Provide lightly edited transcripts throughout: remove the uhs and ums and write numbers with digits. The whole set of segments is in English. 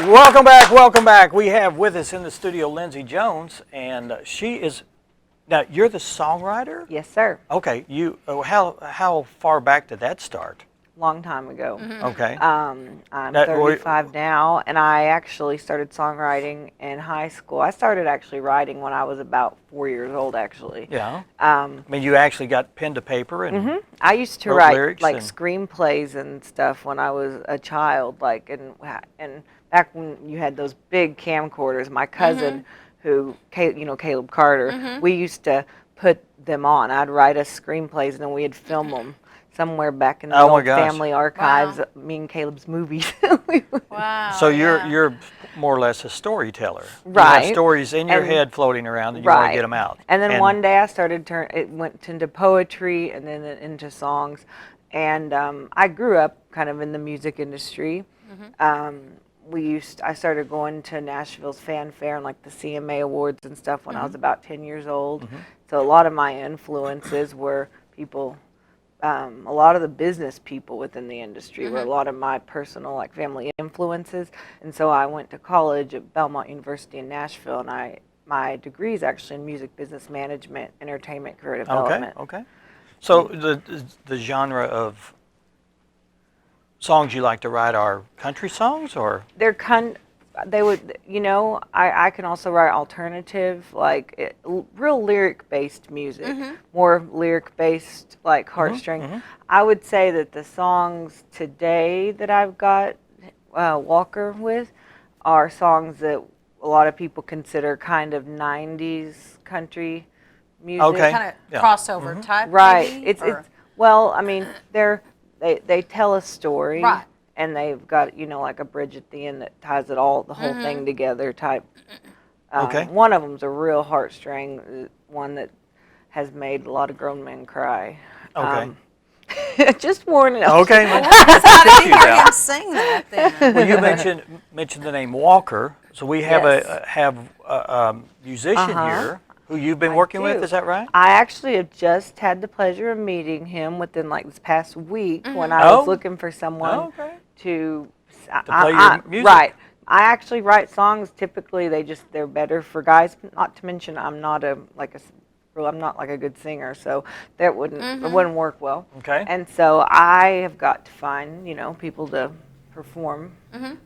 Welcome back. We have with us in the studio Lindsey Jones, and she is, now you're the songwriter? Yes, sir. Okay, how far back did that start? Long time ago. Okay. I'm 35 now, and I actually started songwriting in high school. I started actually writing when I was about 4 years old, actually. Yeah. I mean, you actually got pen to paper and I used to wrote write lyrics like and- screenplays and stuff when I was a child, like and back when you had those big camcorders. My cousin, Caleb Carter, we used to put them on. I'd write us screenplays and then we'd film them somewhere back in the old family archives. Me and Caleb's movies. Wow. So you're more or less a storyteller. Right. You have stories in your head floating around and you want to get them out. And then one day I started it went into poetry and then into songs. And I grew up kind of in the music industry. I started going to Nashville's fanfare and like the CMA Awards and stuff when I was about 10 years old. So a lot of my influences were people, a lot of the business people within the industry were a lot of my personal like family influences. And so I went to college at Belmont University in Nashville, and my degree is actually in music business management, entertainment, career development. Okay. So the genre of songs you like to write are country songs, or They would, I can also write alternative, like real lyric-based music, more lyric-based, like heartstring. I would say that the songs today that I've got Walker with are songs that a lot of people consider kind of 90s country music. Okay. Kind of crossover type. Right. Maybe, It's well, I mean, they tell a story. Right. And they've got, like a bridge at the end that ties it all, the whole thing together type. Okay. One of them's a real heartstring, one that has made a lot of grown men cry. Okay. Just warning. Okay. I didn't hear him sing that then. Well, you mentioned the name Walker, so we have a musician here who you've been working with. Is that right? I actually have just had the pleasure of meeting him within like this past week when I was looking for someone to play your music. Right. I actually write songs. Typically, they're better for guys. Not to mention, I'm not like a good singer, so that wouldn't work well. Okay. And so I have got to find people to perform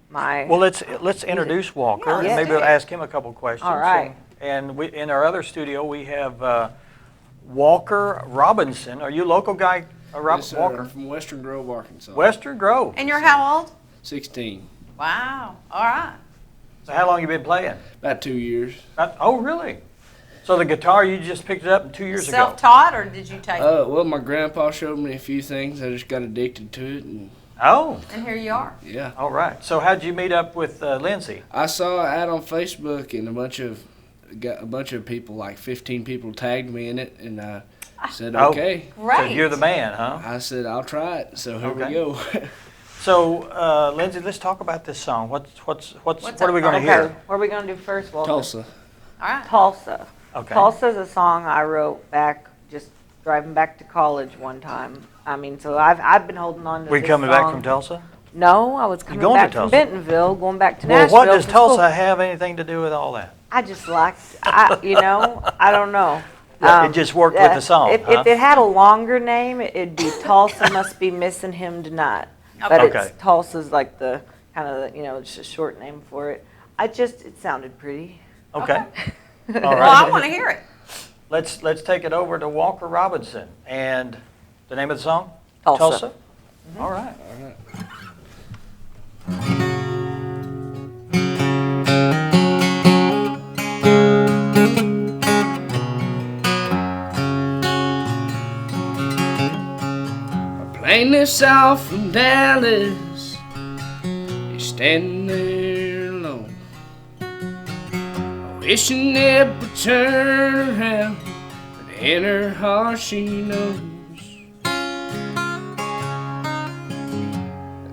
my. Well, let's introduce Walker, and maybe we'll ask him a couple questions. All right. And we, in our other studio, we have Walker Robinson. Are you a local guy, Yes, sir. Walker? I'm from Western Grove, Arkansas. Western Grove. And you're how old? 16. Wow. All right. So how long you been playing? About 2 years. Oh, really? So the guitar, you just picked it up 2 years ago? Self-taught, or did you take it? Well, my grandpa showed me a few things. I just got addicted to it, and Oh. And here you are. yeah. All right. So how'd you meet up with Lindsey? I saw an ad on Facebook, and got a bunch of people, like 15 people, tagged me in it, and I said, okay. Great. So you're the man, huh? I said, I'll try it. So here we Okay. go. So Lindsey, let's talk about this song. What are we going to Okay. hear? What are we going to do first, Walter? Tulsa. All right. Tulsa. Okay. Tulsa's a song I wrote back just driving back to college one time. I mean, so I've been holding on to Were you this coming song. back from Tulsa? No, I was coming going to back from Tulsa? Bentonville, going back to Well, Nashville. what does for school. Tulsa have anything to do with all that? I just liked, I don't know. It just worked with the song, If huh? it had a longer name, it'd be Tulsa Must Be Missing Him Tonight. But Okay. it's Tulsa's like the kind of it's a short name for it. It sounded pretty. Okay. All right. Well, I want to hear it. Let's take it over to Walker Robinson. And the name of the song? Tulsa. All right. Plane this south from Dallas, you're standing there alone. I wish you never turn around, but in her heart she knows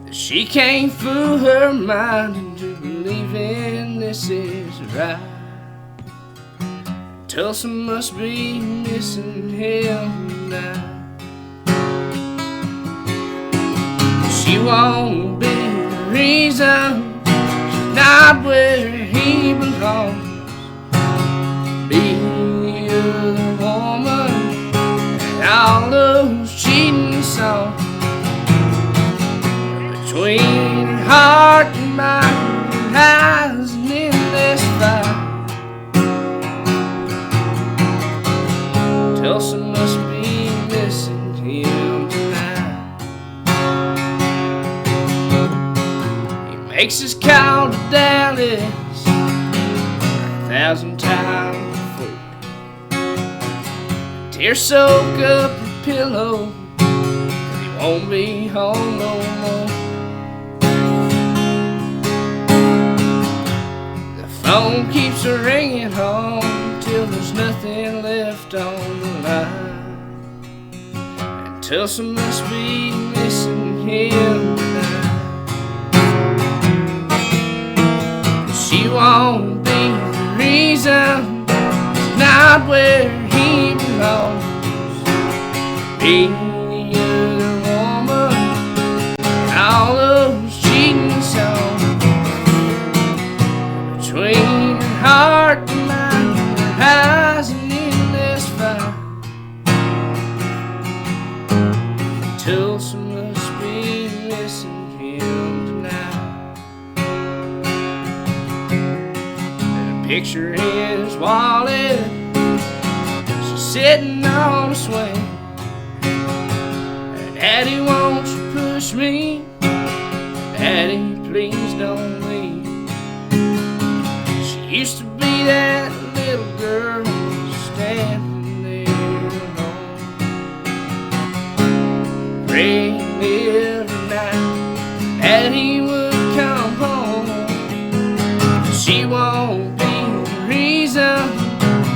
that she can't fool her mind into believing this is right. Tulsa must be missing him tonight. She won't be the reason she's not where he belongs. Be the other woman and all those cheating songs. Between her heart and mine, eyes and in this fire. Tulsa must be missing him tonight. He makes his call to Dallas 1,000 times before. Tears soak up her pillow, and he won't be home no more. The phone keeps ringing home till there's nothing left on the line. And Tulsa must be missing him tonight. She won't be the reason he's not where he belongs. Be the other woman, all those cheating songs. Between her heart and mine, her eyes and in this fire. Tulsa must be missing him tonight. And a picture in his wallet, she's sitting on a swing. And Daddy, won't you push me? Daddy, please don't leave. She used to be that little girl standing there alone, praying every night that he would come home. She won't be the reason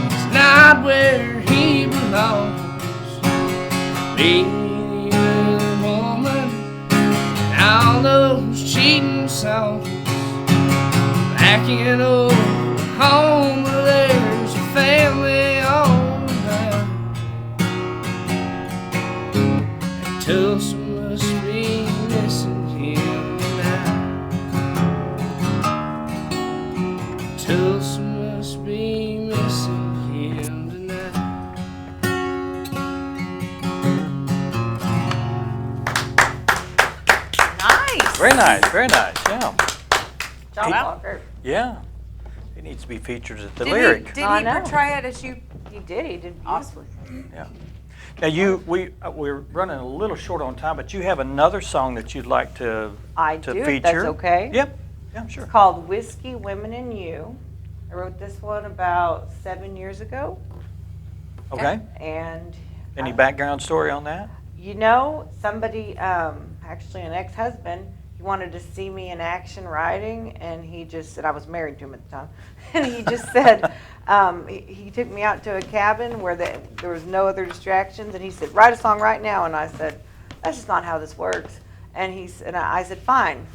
he's not where he belongs. Be the other woman and all those cheating songs. Back in old home where there's a family all around. And Tulsa must be missing him tonight. Tulsa must be missing him tonight. Nice. Very nice, very nice. Yeah. John Walker. Yeah. He needs to be featured at the Did lyric. He, did I he know. portray it as you? He did. He did Awesome. beautifully. Yeah. Now we're running a little short on time, but you have another song that you'd like to I to do, if feature. that's okay. Yep. Yeah, sure. It's called Whiskey, Women, and You. I wrote this one about 7 years ago. Okay. And Any background story on that? you know, somebody, actually an ex-husband, he wanted to see me in action writing, and he just said, I was married to him at the time, and he just said, he took me out to a cabin where there was no other distractions, and he said, write a song right now. And I said, that's just not how this works. And I said, fine,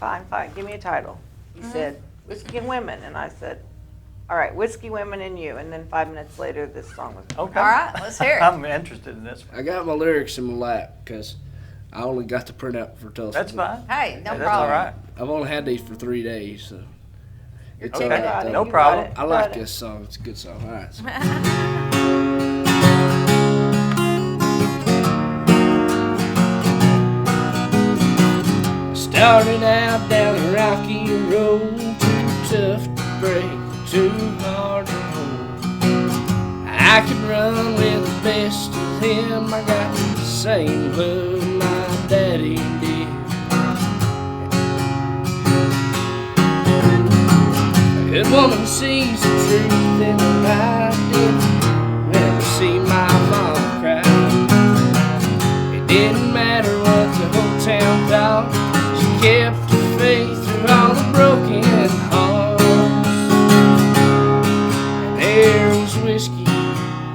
give me a title. He said, Whiskey and Women. And I said, all right, Whiskey, Women, and You. And then 5 minutes later, this song was Okay. All right, let's hear it. I'm interested in this one. I got my lyrics in my lap because I only got to print out for Tulsa. That's fine. Hey, no Hey, problem. that's all right. I've only had these for 3 days, so it's Okay. all right. No You got problem. it. I like this song. It's a good song. All right. Started out down a rocky road, too tough to break, too hard to hold. I could run with the best of them. I got the same love my daddy did. A good woman sees the truth in the light. Didn't ever see my mom cry. It didn't matter what the whole town thought. She kept her faith through all the broken hearts. And there was whiskey,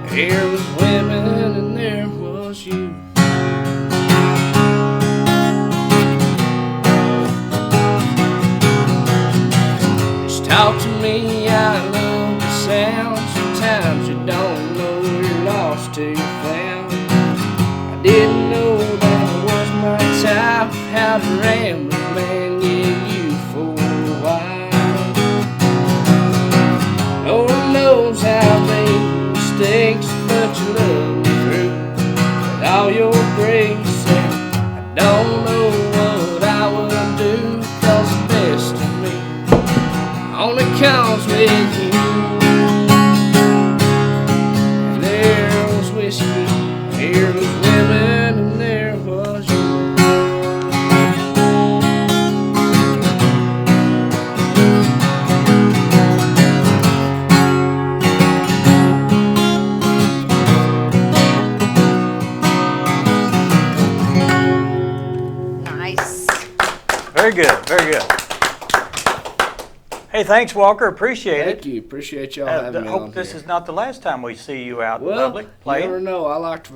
there was women, and there was you. Just talk to me, I love the sound. Sometimes you don't know you're lost till you're found. I didn't know that it was my time. How to ramble, man, yeah, you for a while. much you love me through. With all your grace, and I don't know what I would do, 'cause the best of me only comes with you. And there was whiskey, there was women, and there was you. Nice. Very good, very good. Hey, thanks, Walker. Appreciate Thank it. you. Appreciate y'all having me Hope on this here. is not the last time we see you out in Well, public you playing. never know. I like to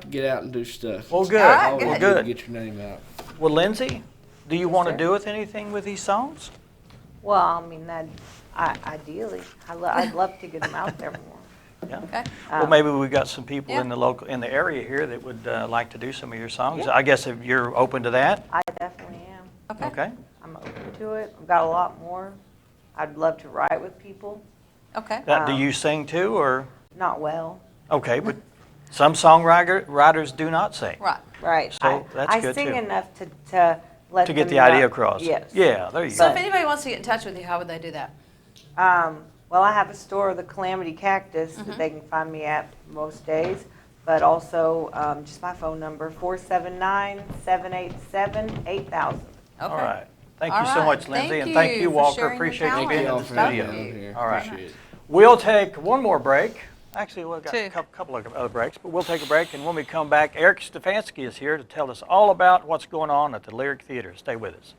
get out and do stuff. Well, good. All right, Always Well, good. good. Get your name out. Well, Lindsey, do you want to sir. do with anything with these songs? Well, I mean, ideally, I'd love to get them out there more. Yeah. Okay. Well, maybe we've got some people Yeah. in the area here that would like to do some of your songs. Yeah. I guess if you're open to that. I definitely am. Okay. Okay. I'm open to it. I've got a lot more. I'd love to write with people. Okay. Do you sing too, or Not well. okay? But some writers do not sing. Right. Right. So that's I good, sing too. enough to let To get them the idea know- across. Yes. Yeah. There you So go. if anybody wants to get in touch with you, how would they do that? Well, I have a store, the Calamity Cactus, that they can find me at most days, but also just my phone number, 479-787-8000. Okay. All right. Thank All you so right. much, Lindsey, Thank and thank you you, for Walker. sharing your Appreciate you talent. being in y'all the for having me studio. on here. All right. Appreciate it. We'll take one more break. Actually, we've got Two. a couple of other breaks, but we'll take a break, and when we come back, Eric Stephenson is here to tell us all about what's going on at the Lyric Theater. Stay with us.